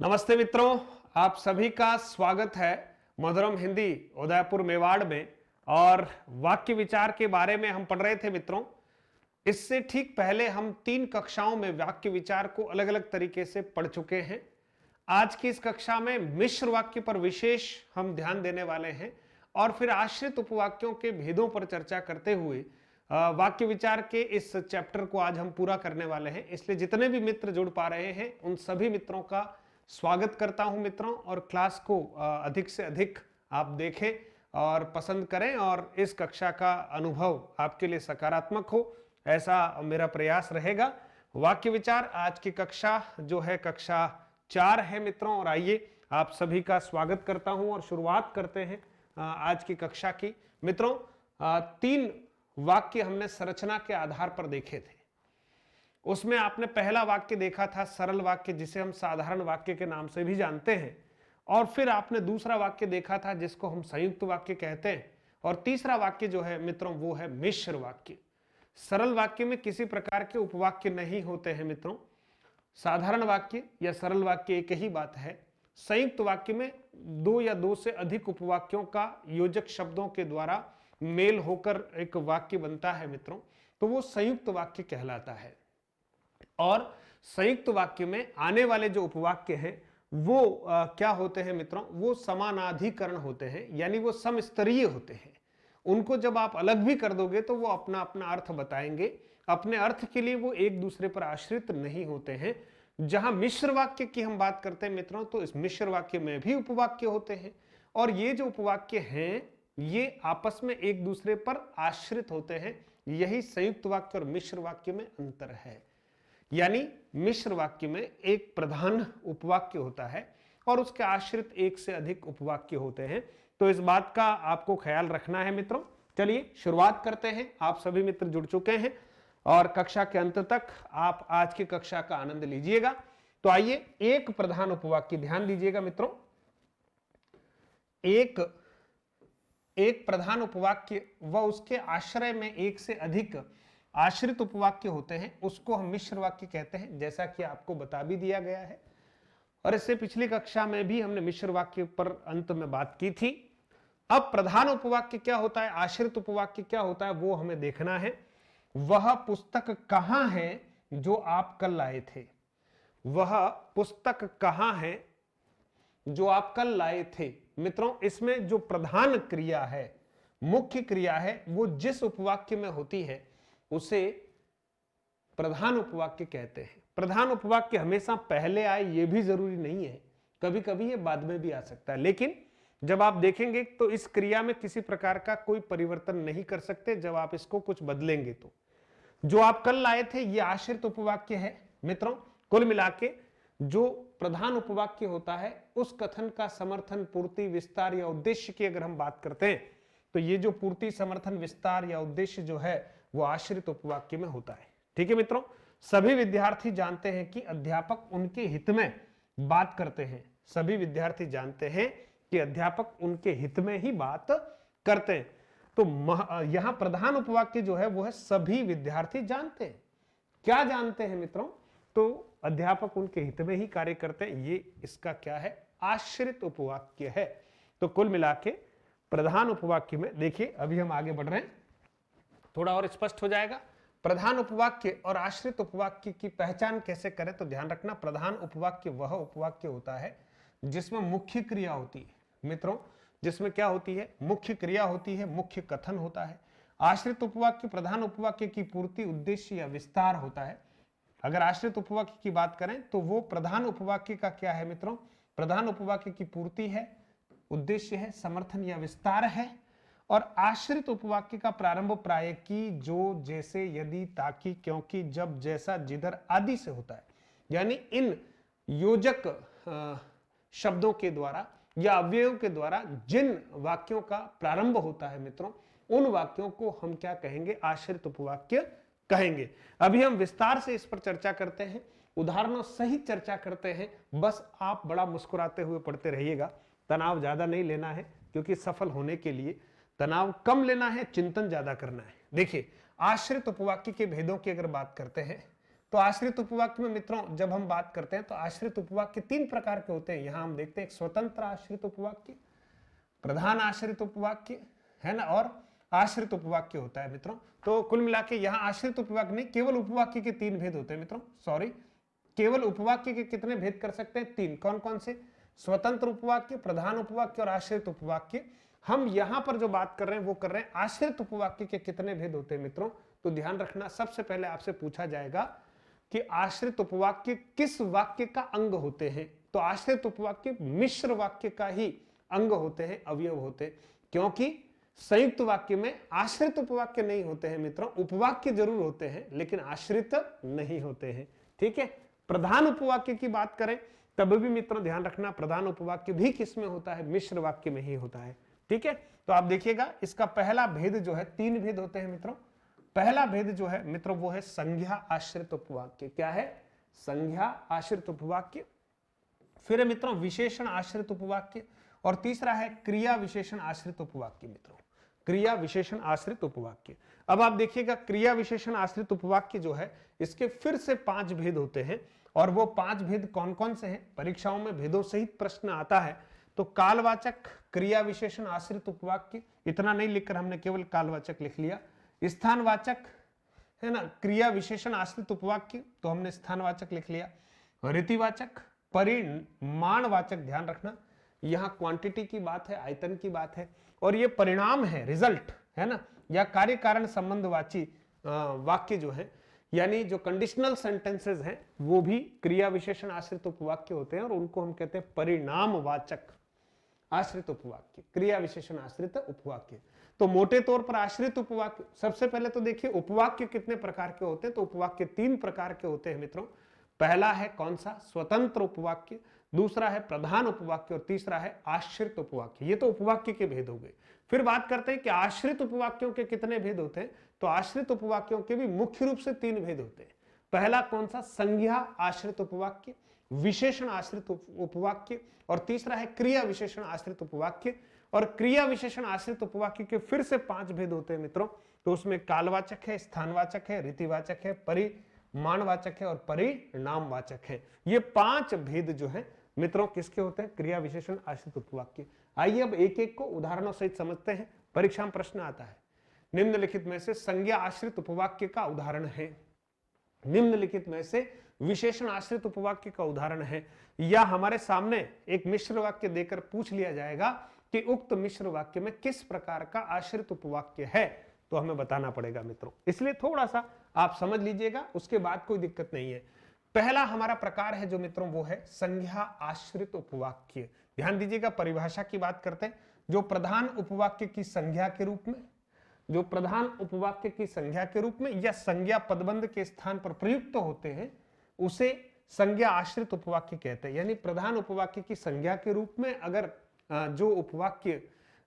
नमस्ते मित्रों, आप सभी का स्वागत है मधुरम हिंदी उदयपुर मेवाड़ में। और वाक्य विचार के बारे में हम पढ़ रहे थे मित्रों। इससे ठीक पहले हम 3 कक्षाओं में वाक्य विचार को अलग अलग तरीके से पढ़ चुके हैं। आज की इस कक्षा में मिश्र वाक्य पर विशेष हम ध्यान देने वाले हैं और फिर आश्रित उपवाक्यों के भेदों पर चर्चा करते हुए वाक्य विचार के इस चैप्टर को आज हम पूरा करने वाले हैं। इसलिए जितने भी मित्र जुड़ पा रहे हैं उन सभी मित्रों का स्वागत करता हूं मित्रों, और क्लास को अधिक से अधिक आप देखें और पसंद करें और इस कक्षा का अनुभव आपके लिए सकारात्मक हो, ऐसा मेरा प्रयास रहेगा। वाक्य विचार आज की कक्षा जो है कक्षा 4 है मित्रों, और आइए आप सभी का स्वागत करता हूं और शुरुआत करते हैं आज की कक्षा की। मित्रों, 3 वाक्य हमने संरचना के आधार पर देखे थे। उसमें आपने पहला वाक्य देखा था सरल वाक्य, जिसे हम साधारण वाक्य के नाम से भी जानते हैं, और फिर आपने दूसरा वाक्य देखा था जिसको हम संयुक्त वाक्य कहते हैं, और तीसरा वाक्य जो है मित्रों वो है मिश्र वाक्य। सरल वाक्य में किसी प्रकार के उपवाक्य नहीं होते हैं मित्रों। साधारण वाक्य या सरल वाक्य एक ही बात है। संयुक्त वाक्य में 2 या 2 से अधिक उपवाक्यों का योजक शब्दों के द्वारा मेल होकर एक वाक्य बनता है मित्रों, तो वो संयुक्त वाक्य कहलाता है। और संयुक्त वाक्य में आने वाले जो उपवाक्य हैं वो क्या होते हैं मित्रों, वो समानाधिकरण होते हैं, यानी वो समस्तरीय होते हैं। उनको जब आप अलग भी कर दोगे तो वो अपना अपना अर्थ बताएंगे, अपने अर्थ के लिए वो एक दूसरे पर आश्रित नहीं होते हैं। जहां मिश्र वाक्य की हम बात करते हैं मित्रों, तो इस मिश्र वाक्य में भी उपवाक्य होते हैं, और ये जो उपवाक्य हैं ये आपस में एक दूसरे पर आश्रित होते हैं। यही संयुक्त वाक्य और मिश्र वाक्य में अंतर है। यानी मिश्र वाक्य में एक प्रधान उपवाक्य होता है और उसके आश्रित एक से अधिक उपवाक्य होते हैं। तो इस बात का आपको ख्याल रखना है मित्रों। चलिए शुरुआत करते हैं। आप सभी मित्र जुड़ चुके हैं और कक्षा के अंत तक आप आज की कक्षा का आनंद लीजिएगा। तो आइए, एक प्रधान उपवाक्य, ध्यान दीजिएगा मित्रों, एक प्रधान उपवाक्य व उसके आश्रय में एक से अधिक आश्रित उपवाक्य होते हैं, उसको हम मिश्र वाक्य कहते हैं, जैसा कि आपको बता भी दिया गया है। और इससे पिछली कक्षा में भी हमने मिश्र वाक्य पर अंत में बात की थी। अब प्रधान उपवाक्य क्या होता है, आश्रित उपवाक्य क्या होता है, वो हमें देखना है। वह पुस्तक कहां है जो आप कल लाए थे। वह पुस्तक कहां है जो आप कल लाए थे। मित्रों, इसमें जो प्रधान क्रिया है, मुख्य क्रिया है, वो जिस उपवाक्य में होती है उसे प्रधान उपवाक्य कहते हैं। प्रधान उपवाक्य हमेशा पहले आए ये भी जरूरी नहीं है, कभी कभी ये बाद में भी आ सकता है, लेकिन जब आप देखेंगे तो इस क्रिया में किसी प्रकार का कोई परिवर्तन नहीं कर सकते जब आप इसको कुछ बदलेंगे। तो जो आप कल लाए थे ये आश्रित उपवाक्य है मित्रों। कुल मिला के जो प्रधान उपवाक्य होता है उस कथन का समर्थन, पूर्ति, विस्तार या उद्देश्य की अगर हम बात करते हैं तो ये जो पूर्ति, समर्थन, विस्तार या उद्देश्य जो है वो आश्रित उपवाक्य में होता है। ठीक है मित्रों, सभी विद्यार्थी जानते हैं कि अध्यापक उनके हित में बात करते हैं। सभी विद्यार्थी जानते हैं कि अध्यापक उनके हित में ही बात करते हैं। तो यहां प्रधान उपवाक्य जो है वो है सभी विद्यार्थी जानते हैं। क्या जानते हैं मित्रों, तो अध्यापक उनके हित में ही कार्य करते हैं। ये इसका क्या है, आश्रित उपवाक्य है। तो कुल मिला के प्रधान उपवाक्य में देखिए, अभी हम आगे बढ़ रहे हैं, थोड़ा और स्पष्ट हो जाएगा। प्रधान उपवाक्य और आश्रित उपवाक्य की पहचान कैसे करें, तो ध्यान रखना, प्रधान उपवाक्य वह उपवाक्य होता है जिसमें मुख्य क्रिया होती है मित्रों। जिसमें क्या होती है, मुख्य क्रिया होती है, मुख्य कथन होता है। आश्रित उपवाक्य प्रधान उपवाक्य की पूर्ति, उद्देश्य या विस्तार होता है। अगर आश्रित उपवाक्य की बात करें तो वो प्रधान उपवाक्य का क्या है मित्रों, प्रधान उपवाक्य की पूर्ति है, उद्देश्य है, समर्थन या विस्तार है। और आश्रित उपवाक्य का प्रारंभ प्राय की, जो, जैसे, यदि, ताकि, क्योंकि, जब, जैसा, जिधर आदि से होता है। यानी इन योजक शब्दों के द्वारा या अव्ययों के द्वारा जिन वाक्यों का प्रारंभ होता है मित्रों, उन वाक्यों को हम क्या कहेंगे, आश्रित उपवाक्य कहेंगे। अभी हम विस्तार से इस पर चर्चा करते हैं, उदाहरणों सहित चर्चा करते हैं। बस आप बड़ा मुस्कुराते हुए पढ़ते रहिएगा, तनाव ज्यादा नहीं लेना है, क्योंकि सफल होने के लिए तनाव कम लेना है, चिंतन ज्यादा करना है। देखिए, आश्रित उपवाक्य के भेदों की अगर बात करते हैं तो आश्रित उपवाक्य में मित्रों जब हम बात करते हैं तो आश्रित उपवाक्य 3 प्रकार के होते हैं। यहां हम देखते हैं एक स्वतंत्र आश्रित उपवाक्य, प्रधान आश्रित उपवाक्य है ना, और आश्रित उपवाक्य होता है मित्रों। तो कुल मिला के यहाँ आश्रित उपवाक्य नहीं, केवल उपवाक्य के 3 भेद होते हैं मित्रों। सॉरी, केवल उपवाक्य के कितने भेद कर सकते हैं? 3। कौन कौन से? स्वतंत्र उपवाक्य, प्रधान उपवाक्य और आश्रित उपवाक्य। हम यहां पर जो बात कर रहे हैं वो कर रहे हैं आश्रित उपवाक्य के कितने भेद होते हैं मित्रों। तो ध्यान रखना, सबसे पहले आपसे पूछा जाएगा कि आश्रित उपवाक्य किस वाक्य का अंग होते हैं। तो आश्रित उपवाक्य मिश्र वाक्य का ही अंग होते हैं, अवयव होते हैं, क्योंकि संयुक्त वाक्य में आश्रित उपवाक्य नहीं होते हैं मित्रों। उपवाक्य जरूर होते हैं लेकिन आश्रित नहीं होते हैं। ठीक है। प्रधान उपवाक्य की बात करें तब भी मित्रों ध्यान रखना, प्रधान उपवाक्य भी किसमें होता है? मिश्र वाक्य में ही होता है। ठीक है। तो आप देखिएगा इसका पहला भेद जो है, 3 भेद होते हैं मित्रों। पहला भेद जो है मित्रों वो है संज्ञा आश्रित उपवाक्य। क्या है? संज्ञा आश्रित उपवाक्य। फिर है मित्रों विशेषण आश्रित उपवाक्य, और तीसरा है क्रिया विशेषण आश्रित उपवाक्य मित्रों। क्रिया विशेषण आश्रित उपवाक्य। अब आप देखिएगा क्रिया विशेषण आश्रित उपवाक्य जो है इसके फिर से 5 भेद होते हैं, और वो 5 भेद कौन कौन से हैं? परीक्षाओं में भेदों सहित प्रश्न आता है। तो कालवाचक क्रिया विशेषण आश्रित उपवाक्य, इतना नहीं लिखकर हमने केवल कालवाचक लिख लिया। स्थानवाचक है ना क्रिया विशेषण आश्रित उपवाक्य, तो हमने स्थानवाचक लिख लिया। रीतिवाचक, परिमाणवाचक, ध्यान रखना यहां क्वांटिटी की बात है, आयतन की बात है, और ये परिणाम है, रिजल्ट है ना, या कार्य कारण संबंधवाची वाक्य जो है, यानी जो कंडीशनल सेंटेंसेस हैं वो भी क्रिया विशेषण आश्रित उपवाक्य होते हैं, और उनको हम कहते हैं परिणामवाचक आश्रित उपवाक्य, क्रिया विशेषण आश्रित उपवाक्य। तो मोटे तौर पर आश्रित उपवाक्य, सबसे पहले तो देखिए उपवाक्य कितने प्रकार के होते हैं। तो उपवाक्य 3 प्रकार के होते हैं मित्रों। पहला है कौन सा? स्वतंत्र उपवाक्य, दूसरा है प्रधान उपवाक्य, और तीसरा है आश्रित उपवाक्य। ये तो उपवाक्य के भेद हो गए। फिर बात करते हैं कि आश्रित उपवाक्यों के कितने भेद होते हैं। तो आश्रित उपवाक्यों के भी मुख्य रूप से 3 भेद होते हैं। पहला कौन सा? संज्ञा आश्रित उपवाक्य, विशेषण आश्रित उपवाक्य, और तीसरा है क्रिया विशेषण आश्रित उपवाक्य। और क्रिया विशेषण आश्रित उपवाक्य के फिर से 5 भेद होते हैं मित्रों। तो उसमें कालवाचक है, स्थानवाचक है, रीतिवाचक है, परिमाणवाचक है, और परिणामवाचक है। ये 5 भेद जो है मित्रों किसके होते हैं? क्रिया विशेषण आश्रित उपवाक्य। आइए अब एक एक को उदाहरणों सहित समझते हैं, परीक्षा में प्रश्न आता है। निम्नलिखित में से संज्ञा आश्रित उपवाक्य का उदाहरण है, निम्नलिखित में से विशेषण आश्रित उपवाक्य का उदाहरण है, या हमारे सामने एक मिश्र वाक्य देकर पूछ लिया जाएगा कि उक्त मिश्र वाक्य में किस प्रकार का आश्रित उपवाक्य है, तो हमें बताना पड़ेगा मित्रों। इसलिए थोड़ा सा आप समझ लीजिएगा, उसके बाद कोई दिक्कत नहीं है। पहला हमारा प्रकार है जो मित्रों वो है संज्ञा आश्रित उपवाक्य। ध्यान दीजिएगा, परिभाषा की बात करते हैं। जो प्रधान उपवाक्य की संज्ञा के रूप में, जो प्रधान उपवाक्य की संज्ञा के रूप में या संज्ञा पदबंध के स्थान पर प्रयुक्त होते हैं उसे संज्ञा आश्रित उपवाक्य कहते हैं। यानी प्रधान उपवाक्य की संज्ञा के रूप में अगर जो उपवाक्य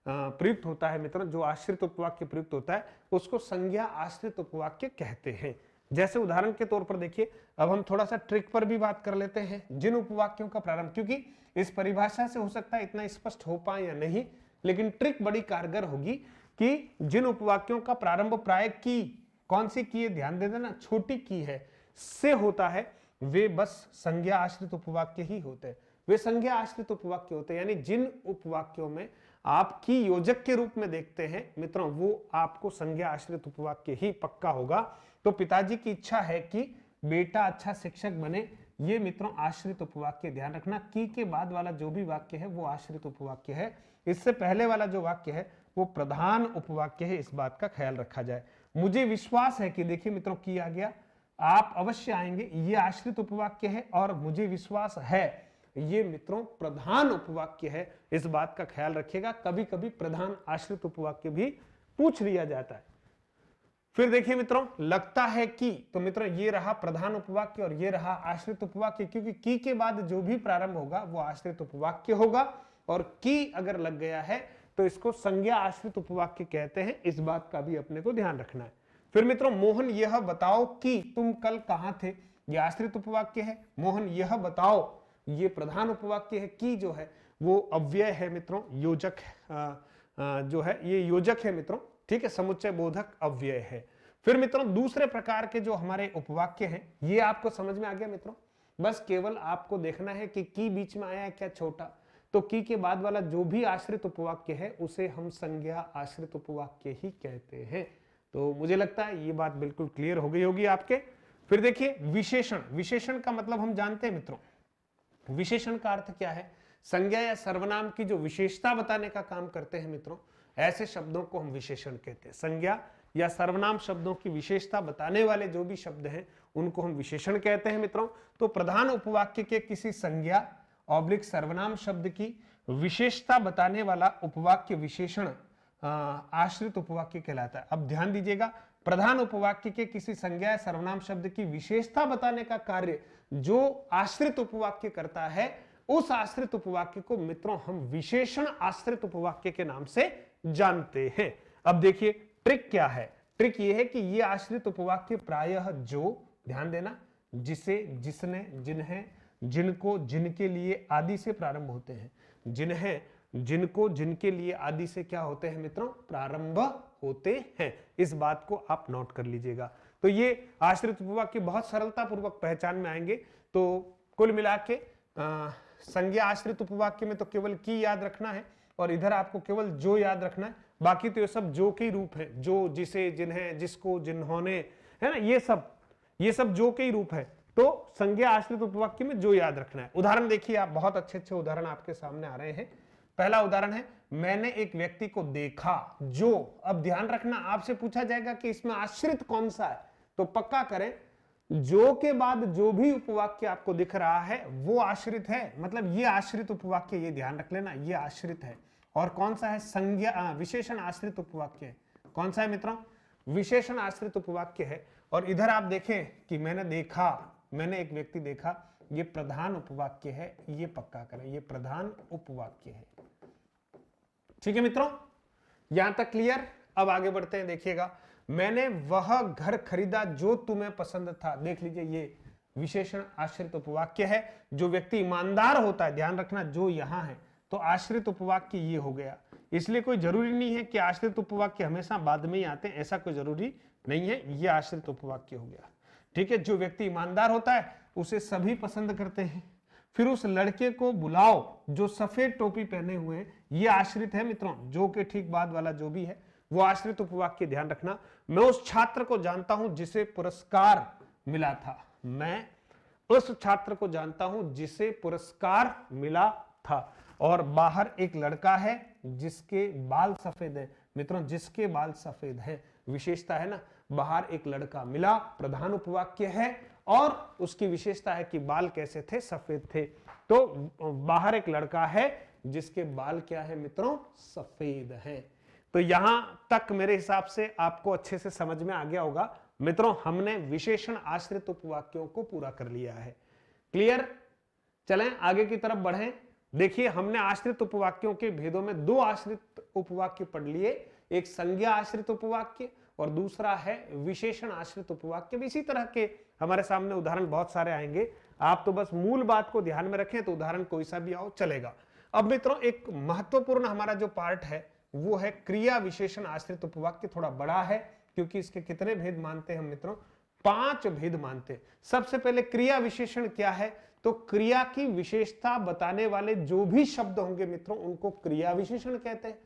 प्रयुक्त होता है मित्रों, जो आश्रित उपवाक्य प्रयुक्त होता है उसको संज्ञा आश्रित उपवाक्य कहते हैं। जैसे उदाहरण के तौर पर देखिए, अब हम थोड़ा सा ट्रिक पर भी बात कर लेते हैं। जिन उपवाक्यों का प्रारंभ, क्योंकि इस परिभाषा से हो सकता है इतना स्पष्ट हो पाए या नहीं, लेकिन ट्रिक बड़ी कारगर होगी कि जिन उपवाक्यों का प्रारंभ प्राय की, कौन सी की है ध्यान दे देना, छोटी की है से होता है, वे बस संज्ञा आश्रित उपवाक्य ही होते हैं। वे संज्ञा आश्रित उपवाक्य होते हैं। यानी जिन उपवाक्यों में आप की योजक के रूप में देखते हैं मित्रों, वो आपको संज्ञा आश्रित उपवाक्य ही पक्का होगा। तो पिताजी की इच्छा है कि बेटा अच्छा शिक्षक बने, ये मित्रों आश्रित उपवाक्य। ध्यान रखना, की के बाद वाला जो भी वाक्य है वो आश्रित उपवाक्य है, इससे पहले वाला जो वाक्य है वो प्रधान उपवाक्य है। इस बात का ख्याल रखा जाए। मुझे विश्वास है कि, देखिए मित्रों की आ गया, आप अवश्य आएंगे, ये आश्रित उपवाक्य है, और मुझे विश्वास है ये मित्रों प्रधान उपवाक्य है। इस बात का ख्याल रखिएगा, कभी कभी प्रधान आश्रित उपवाक्य भी पूछ लिया जाता है। फिर देखिए मित्रों, लगता है कि, तो मित्रों ये रहा प्रधान उपवाक्य और ये रहा आश्रित उपवाक्य, क्योंकि की के बाद जो भी प्रारंभ होगा वो आश्रित उपवाक्य होगा, और की अगर लग गया है तो इसको संज्ञा आश्रित उपवाक्य कहते हैं। इस बात का भी अपने को ध्यान रखना है। फिर मित्रों, मोहन यह बताओ कि तुम कल कहां थे, यह आश्रित उपवाक्य है। मोहन यह बताओ, ये प्रधान उपवाक्य है। की जो है वो अव्यय है मित्रों, योजक जो है ये योजक है मित्रों, ठीक है, समुच्चय बोधक अव्यय है। फिर मित्रों दूसरे प्रकार के जो हमारे उपवाक्य हैं, ये आपको समझ में आ गया मित्रों। बस केवल आपको देखना है कि की बीच में आया है क्या छोटा, तो की के बाद वाला जो भी आश्रित उपवाक्य है उसे हम संज्ञा आश्रित उपवाक्य ही कहते हैं। तो मुझे लगता है ये बात बिल्कुल क्लियर हो गई होगी आपके। फिर देखिए विशेषण, विशेषण का मतलब हम जानते हैं मित्रों, विशेषण का अर्थ क्या है, संज्ञा या सर्वनाम की जो विशेषता बताने का काम करते हैं मित्रों, ऐसे शब्दों को हम विशेषण कहते हैं। संज्ञा या सर्वनाम शब्दों की विशेषता बताने वाले जो भी शब्द हैं उनको हम विशेषण कहते हैं मित्रों। तो प्रधान उपवाक्य के किसी संज्ञा ऑब्लिक सर्वनाम शब्द की विशेषता बताने वाला उपवाक्य विशेषण आश्रित उपवाक्य कहलाता है। अब ध्यान दीजिएगा, प्रधान उपवाक्य के किसी संज्ञा या सर्वनाम शब्द की विशेषता बताने का कार्य जो आश्रित उपवाक्य करता है, उस आश्रित उपवाक्य को मित्रों हम विशेषण आश्रित उपवाक्य के नाम से जानते हैं। अब देखिए ट्रिक क्या है, ट्रिक ये है कि ये आश्रित उपवाक्य प्रायः जो, ध्यान देना, जिसे, जिसने, जिन्हें, जिनको, जिनके लिए आदि से प्रारंभ होते हैं। जिन्हें, जिनको, जिनके लिए आदि से क्या होते हैं मित्रों, प्रारंभ होते हैं। इस बात को आप नोट कर लीजिएगा। तो ये आश्रित उपवाक्य बहुत सरलता पूर्वक पहचान में आएंगे। तो कुल मिला के संज्ञा आश्रित उपवाक्य में तो केवल की याद रखना है और इधर आपको केवल जो याद रखना है, बाकी तो ये सब जो के रूप है, जो, जिसे, जिन्हें, जिसको, जिन्होंने, है ना, ये सब जो के रूप है। तो संज्ञा आश्रित उपवाक्य में जो याद रखना है। उदाहरण देखिए आप, बहुत अच्छे अच्छे उदाहरण आपके सामने आ रहे हैं। पहला उदाहरण है, मैंने एक व्यक्ति को देखा जो। अब ध्यान रखना, आपसे पूछा जाएगा कि इसमें आश्रित कौन सा है, तो पक्का करें जो के बाद जो भी उपवाक्य आपको दिख रहा है वो आश्रित है, मतलब ये आश्रित उपवाक्य, ये ध्यान रख लेना, ये आश्रित है। और कौन सा है, संज्ञा विशेषण आश्रित उपवाक्य है। कौन सा है मित्रों, विशेषण आश्रित उपवाक्य है। और इधर आप देखें कि मैंने देखा, मैंने एक व्यक्ति देखा, ये प्रधान उपवाक्य है, ये पक्का करें, ये प्रधान उपवाक्य है। ठीक है मित्रों, यहां तक क्लियर। अब आगे बढ़ते हैं, देखिएगा, मैंने वह घर खरीदा जो तुम्हें पसंद था। देख लीजिए, ये विशेषण आश्रित उपवाक्य है। जो व्यक्ति ईमानदार होता है, ध्यान रखना, जो यहां है, तो आश्रित उपवाक्य ये हो गया। इसलिए कोई जरूरी नहीं है कि आश्रित उपवाक्य हमेशा बाद में ही आते हैं, ऐसा कोई जरूरी नहीं है। ये आश्रित उपवाक्य हो गया। ठीक है, जो व्यक्ति ईमानदार होता है उसे सभी पसंद करते हैं। फिर उस लड़के को बुलाओ जो सफेद टोपी पहने हुए हैं, ये आश्रित है मित्रों, जो के ठीक बाद वाला जो भी है वो आश्रित उपवाक्य। ध्यान रखना, मैं उस छात्र को जानता हूं जिसे पुरस्कार मिला था। मैं उस छात्र को जानता हूं जिसे पुरस्कार मिला था। और बाहर एक लड़का है जिसके बाल सफेद है। मित्रों, जिसके बाल सफेद है, विशेषता है ना, बाहर एक लड़का मिला, प्रधान उपवाक्य है, और उसकी विशेषता है कि बाल कैसे थे, सफेद थे। तो बाहर एक लड़का है जिसके बाल क्या है मित्रों, सफेद हैं। तो यहां तक मेरे हिसाब से आपको अच्छे से समझ में आ गया होगा मित्रों, हमने विशेषण आश्रित उपवाक्यों को पूरा कर लिया है। क्लियर, चलें आगे की तरफ बढ़ें। देखिए, हमने आश्रित उपवाक्यों के भेदों में दो आश्रित उपवाक्य पढ़ लिए, एक संज्ञा आश्रित उपवाक्य और दूसरा है विशेषण आश्रित उपवाक्य। इसी तरह के हमारे सामने उदाहरण बहुत सारे आएंगे, आप तो बस मूल बात को ध्यान में रखें, तो उदाहरण कोई सा भी आओ चलेगा। अब मित्रों, एक महत्वपूर्ण हमारा जो पार्ट है वो है क्रिया विशेषण आश्रित उपवाक्य। थोड़ा बड़ा है क्योंकि इसके कितने भेद मानते हैं मित्रों, 5 भेद मानते हैं। सबसे पहले क्रिया विशेषण क्या है, तो क्रिया की विशेषता बताने वाले जो भी शब्द होंगे मित्रों उनको क्रिया विशेषण कहते हैं।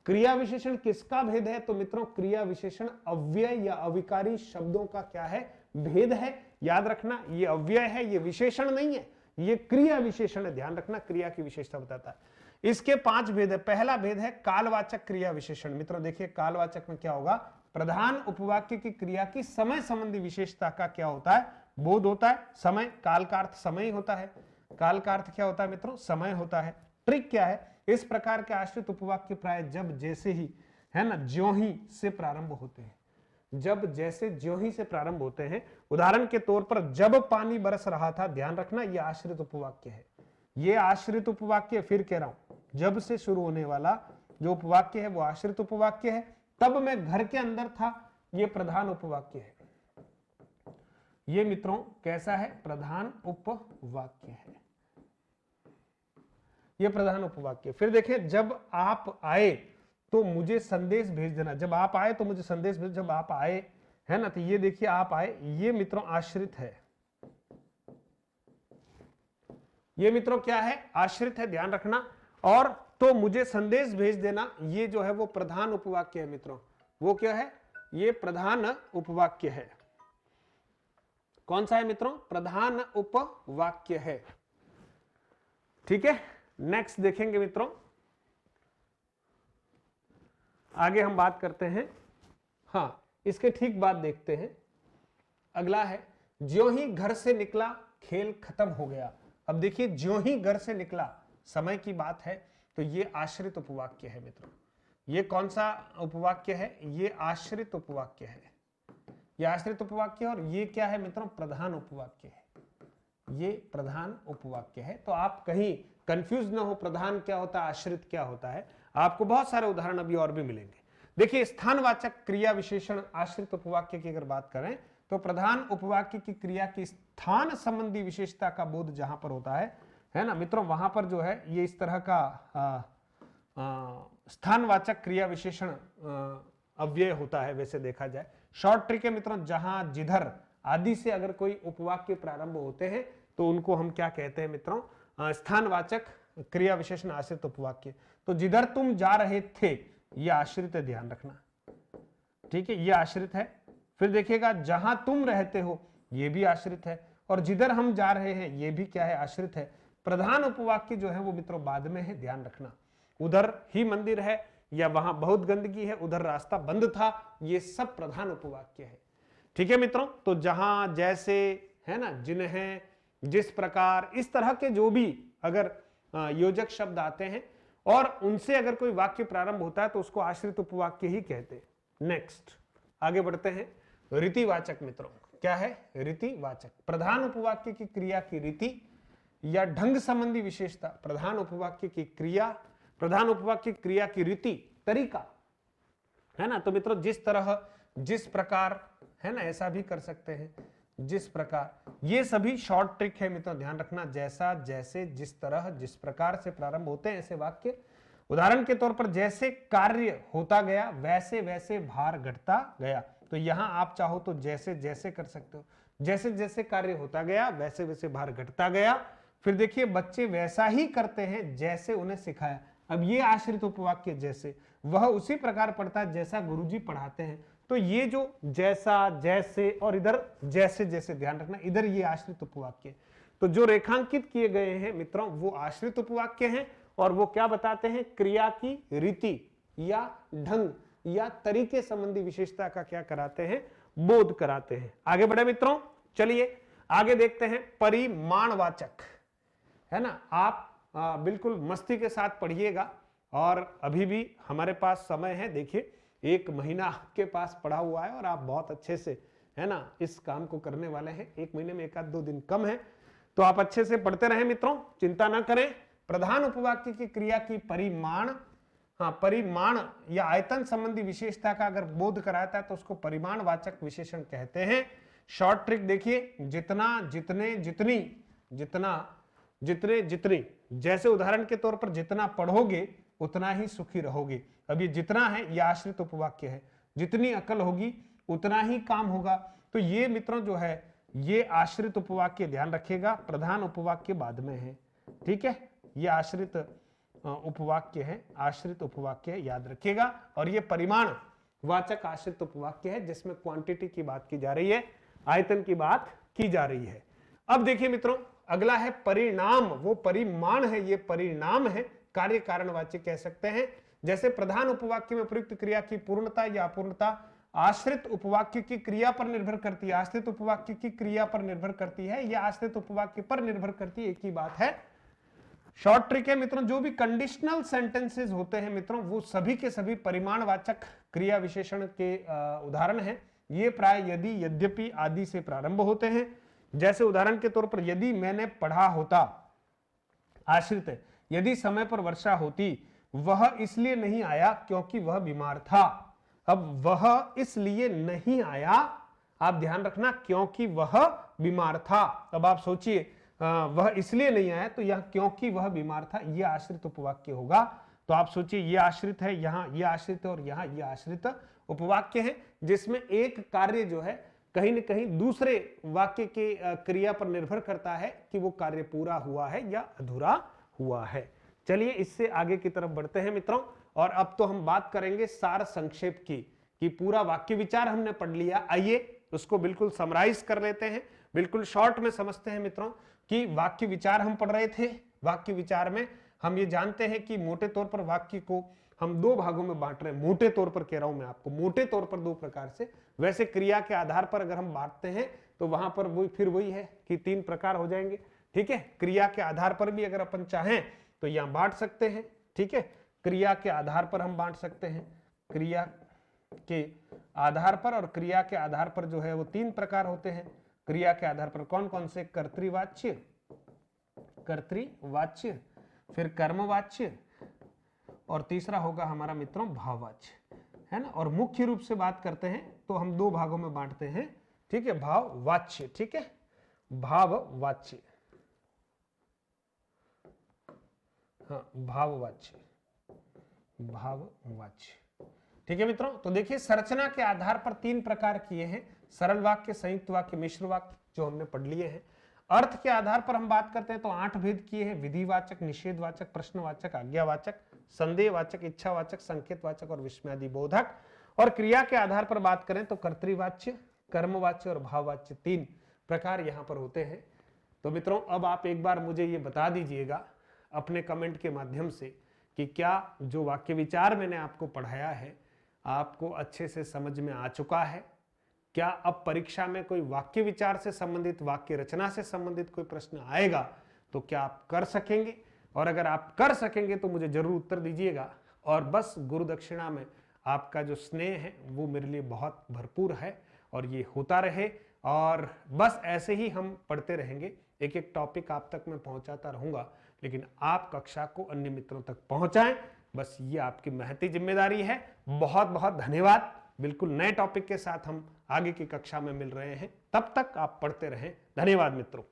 क्रिया विशेषण किसका भेद है, तो मित्रों क्रिया विशेषण अव्यय या अविकारी शब्दों का क्या है, भेद है। याद रखना, ये अव्यय है, ये विशेषण नहीं है, ये क्रिया विशेषण है। ध्यान रखना, क्रिया की विशेषता बताता है। इसके 5 भेद है। पहला भेद है कालवाचक क्रिया विशेषण। मित्रों देखिए, कालवाचक में क्या होगा, प्रधान उपवाक्य की क्रिया की समय संबंधी विशेषता का क्या होता है, बोध होता है। समय, काल का अर्थ समय ही होता है, काल का अर्थ क्या होता है मित्रों, समय होता है। ट्रिक क्या है, इस प्रकार के आश्रित उपवाक्य प्राय जब जैसे ही, है ना, ज्यों ही से प्रारंभ होते हैं। जब जैसे ज्यों ही से प्रारंभ होते हैं। उदाहरण के तौर पर, जब पानी बरस रहा था, ध्यान रखना यह आश्रित उपवाक्य है। ये आश्रित उपवाक्य, फिर कह रहा हूं, जब से शुरू होने वाला जो उपवाक्य है वो आश्रित उपवाक्य है। तब मैं घर के अंदर था, ये प्रधान उपवाक्य है। ये मित्रों कैसा है, प्रधान उपवाक्य है, ये प्रधान उपवाक्य। फिर देखिए, जब आप आए तो मुझे संदेश भेज देना। जब आप आए तो मुझे संदेश भेज, जब आप आए है ना। तो ये देखिए आप आए, ये मित्रों आश्रित है, ये मित्रों क्या है, आश्रित है, ध्यान रखना। और तो मुझे संदेश भेज देना, ये जो है वो प्रधान उपवाक्य है मित्रों। वो क्या है, ये प्रधान उपवाक्य है। कौन सा है मित्रों, प्रधान उपवाक्य है। ठीक है, नेक्स्ट देखेंगे मित्रों, आगे हम बात करते हैं। हाँ, इसके ठीक बाद देखते हैं। अगला है, ज्यों ही घर से निकला खेल खत्म हो गया। अब देखिए, ज्यों ही घर से निकला, समय की बात है, तो ये आश्रित उपवाक्य है मित्रों। ये कौन सा उपवाक्य है, ये आश्रित उपवाक्य है, ये आश्रित उपवाक्य। और ये क्या है मित्रों, प्रधान उपवाक्य है, ये प्रधान उपवाक्य है। तो आप कहीं कंफ्यूज ना हो, प्रधान क्या होता है, आश्रित क्या होता है। आपको बहुत सारे उदाहरण अभी और भी मिलेंगे। देखिए, स्थानवाचक क्रिया विशेषण आश्रित उपवाक्य की अगर बात करें, तो प्रधान उपवाक्य की क्रिया की स्थान संबंधी विशेषता का बोध जहां पर होता है ना मित्रों, वहां पर जो है ये इस तरह का स्थानवाचक क्रिया विशेषण अव्यय होता है। वैसे देखा जाए, शॉर्ट ट्रिक है मित्रों, जहां जिधर आदि से अगर कोई उपवाक्य प्रारंभ होते हैं तो उनको हम क्या कहते हैं मित्रों, स्थानवाचक क्रिया विशेषण आश्रित उपवाक्य। तो जिधर तुम जा रहे थे, ये आश्रित है, ध्यान रखना। ठीक है, ये आश्रित है। फिर देखिएगा, जहां तुम रहते हो, ये भी आश्रित है। और जिधर हम जा रहे हैं, ये भी क्या है, आश्रित है। प्रधान उपवाक्य जो है वो मित्रों बाद में है, ध्यान रखना। उधर ही मंदिर है, या वहां बहुत गंदगी है, उधर रास्ता बंद था, ये सब प्रधान उपवाक्य है। ठीक है मित्रों, तो जहां, जैसे, है ना, जिन्हें, जिस प्रकार, इस तरह के जो भी अगर योजक शब्द आते हैं और उनसे अगर कोई वाक्य प्रारंभ होता है तो उसको आश्रित उपवाक्य ही कहते हैं। नेक्स्ट आगे बढ़ते हैं। रीतिवाचक मित्रों, क्या है, रीतिवाचक। प्रधान उपवाक्य की क्रिया की रीति या ढंग संबंधी विशेषता, प्रधान उपवाक्य की क्रिया, प्रधान उपवाक्य क्रिया की रीति, तरीका, है ना। तो मित्रों, जिस तरह, जिस प्रकार, है ना, ऐसा भी कर सकते हैं, जिस प्रकार। ये सभी शॉर्ट ट्रिक है मित्रों, ध्यान रखना। जैसा, जैसे, जिस तरह, जिस प्रकार से प्रारंभ होते हैं ऐसे वाक्य। उदाहरण के तौर पर, जैसे कार्य होता गया वैसे वैसे भार घटता गया। तो यहां आप चाहो तो जैसे जैसे कर सकते हो, जैसे जैसे कार्य होता गया वैसे वैसे भार घटता गया। फिर देखिए, बच्चे वैसा ही करते हैं जैसे उन्हें सिखाया। अब ये आश्रित उपवाक्य, जैसे, वह उसी प्रकार पढ़ता है जैसा गुरुजी पढ़ाते हैं। तो ये जो जैसा, जैसे और इधर जैसे जैसे, ध्यान रखना, इधर ये आश्रित उपवाक्य। तो जो रेखांकित किए गए हैं मित्रों, वो आश्रित उपवाक्य हैं। और वो क्या बताते हैं, क्रिया की रीति या ढंग या तरीके संबंधी विशेषता का क्या कराते हैं, बोध कराते हैं। आगे बढ़े मित्रों, चलिए आगे देखते हैं। परिमाणवाचक, है ना। आप बिल्कुल मस्ती के साथ पढ़िएगा, और अभी भी हमारे पास समय है। देखिए, 1 महीना आपके पास पड़ा हुआ है और आप बहुत अच्छे से, है ना, इस काम को करने वाले हैं। 1 महीने में 1-2 दिन कम है, तो आप अच्छे से पढ़ते रहें मित्रों, चिंता ना करें। प्रधान उपवाक्य की क्रिया की परिमाण, हाँ, परिमाण या आयतन संबंधी विशेषता का अगर बोध कराता है तो उसको परिमाणवाचक विशेषण कहते हैं। शॉर्ट ट्रिक देखिए, जितना, जितने, जितनी, जितना, जितने, जितनी। जैसे उदाहरण के तौर पर, जितना पढ़ोगे उतना ही सुखी रहोगे। अब ये जितना है, ये आश्रित उपवाक्य है। जितनी अकल होगी उतना ही काम होगा। तो ये मित्रों जो है, ये आश्रित उपवाक्य, ध्यान रखिएगा। प्रधान उपवाक्य बाद में है, ठीक है। ये आश्रित उपवाक्य है, आश्रित उपवाक्य है, याद रखिएगा। और ये परिमाण वाचक आश्रित उपवाक्य है, जिसमें क्वांटिटी की बात की जा रही है, आयतन की बात की जा रही है। अब देखिए मित्रों, अगला है परिणाम। वो परिमाण है, ये परिणाम है, कार्य कारणवाची कह सकते हैं। जैसे प्रधान उपवाक्य में प्रयुक्त क्रिया की पूर्णता या अपूर्णता आश्रित उपवाक्य की क्रिया पर निर्भर करती है, आश्रित उपवाक्य की क्रिया पर निर्भर करती है, या आश्रित उपवाक्य पर निर्भर करती है, एक ही बात है। शॉर्ट ट्रिक है मित्रों, जो भी कंडीशनल सेंटेंसेस होते हैं मित्रों, वो सभी के सभी परिमाणवाचक क्रिया विशेषण के उदाहरण हैं। ये प्राय यदि, यद्यपि आदि से प्रारंभ होते हैं। जैसे उदाहरण के तौर पर, यदि मैंने पढ़ा होता, आश्रित है। यदि समय पर वर्षा होती, वह इसलिए नहीं आया क्योंकि वह बीमार था। अब वह इसलिए नहीं आया, आप ध्यान रखना, क्योंकि वह बीमार था। अब आप सोचिए, वह इसलिए नहीं आया, तो यह क्योंकि वह बीमार था, यह आश्रित उपवाक्य होगा। तो आप सोचिए, यह आश्रित है, यहां यह आश्रित है और यहां यह आश्रित उपवाक्य हैं जिसमें एक कार्य जो है कहीं न कहीं दूसरे वाक्य के क्रिया पर निर्भर करता है कि वो कार्य पूरा हुआ है या अधूरा हुआ है। चलिए इससे आगे की तरफ बढ़ते हैं मित्रों, और अब तो हम बात करेंगे सार संक्षेप की, कि पूरा वाक्य विचार हमने पढ़ लिया। आइए उसको बिल्कुल समराइज कर लेते हैं, बिल्कुल शॉर्ट में समझते हैं मित्रों कि वाक्य विचार हम पढ़ रहे थे। वाक्य विचार में हम ये जानते हैं कि मोटे तौर पर वाक्य को हम दो भागों में बांट रहे हैं। मोटे तौर पर कह रहा हूं मैं आपको, मोटे तौर पर दो प्रकार से। वैसे क्रिया के आधार पर अगर हम बांटते हैं तो वहां पर वही है कि तीन प्रकार हो जाएंगे। ठीक है, क्रिया के आधार पर भी अगर अपन चाहें तो यहां बांट सकते हैं। ठीक है, क्रिया के आधार पर हम बांट सकते हैं, क्रिया के आधार पर, और क्रिया के आधार पर जो है वो तीन प्रकार होते हैं। क्रिया के आधार पर कौन कौन से? कर्तृवाच्य, फिर कर्मवाच्य, और तीसरा होगा हमारा मित्रों भाववाच्य, है ना। और मुख्य रूप से बात करते हैं तो हम दो भागों में बांटते हैं। ठीक है, भाववाच्य, ठीक है, भाववाच्य, हाँ भाववाच्य, ठीक है मित्रों। तो देखिए संरचना के आधार पर तीन प्रकार किए हैं, सरल वाक्य, संयुक्त वाक्य, मिश्र वाक्य, जो हमने पढ़ लिए हैं। अर्थ के आधार पर हम बात करते हैं तो 8 भेद किए हैं, विधिवाचक, निषेधवाचक, प्रश्नवाचक, आज्ञावाचक, संदेहवाचक, इच्छावाचक, संकेतवाचक और विस्मयादिबोधक। और क्रिया के आधार पर बात करें तो कर्तृवाच्य, कर्मवाच्य और भाववाच्य, तीन प्रकार यहां पर होते हैं। तो मित्रों अब आप एक बार मुझे ये बता दीजिएगा अपने कमेंट के माध्यम से कि क्या जो वाक्य विचार मैंने आपको पढ़ाया है आपको अच्छे से समझ में आ चुका है? क्या अब परीक्षा में कोई वाक्य विचार से संबंधित, वाक्य रचना से संबंधित कोई प्रश्न आएगा तो क्या आप कर सकेंगे? और अगर आप कर सकेंगे तो मुझे जरूर उत्तर दीजिएगा। और बस गुरु दक्षिणा में आपका जो स्नेह है वो मेरे लिए बहुत भरपूर है और ये होता रहे, और बस ऐसे ही हम पढ़ते रहेंगे। एक एक टॉपिक आप तक मैं पहुंचाता रहूंगा, लेकिन आप कक्षा को अन्य मित्रों तक पहुंचाएं, बस ये आपकी महती जिम्मेदारी है। बहुत बहुत धन्यवाद। बिल्कुल नए टॉपिक के साथ हम आगे की कक्षा में मिल रहे हैं, तब तक आप पढ़ते रहें। धन्यवाद मित्रों।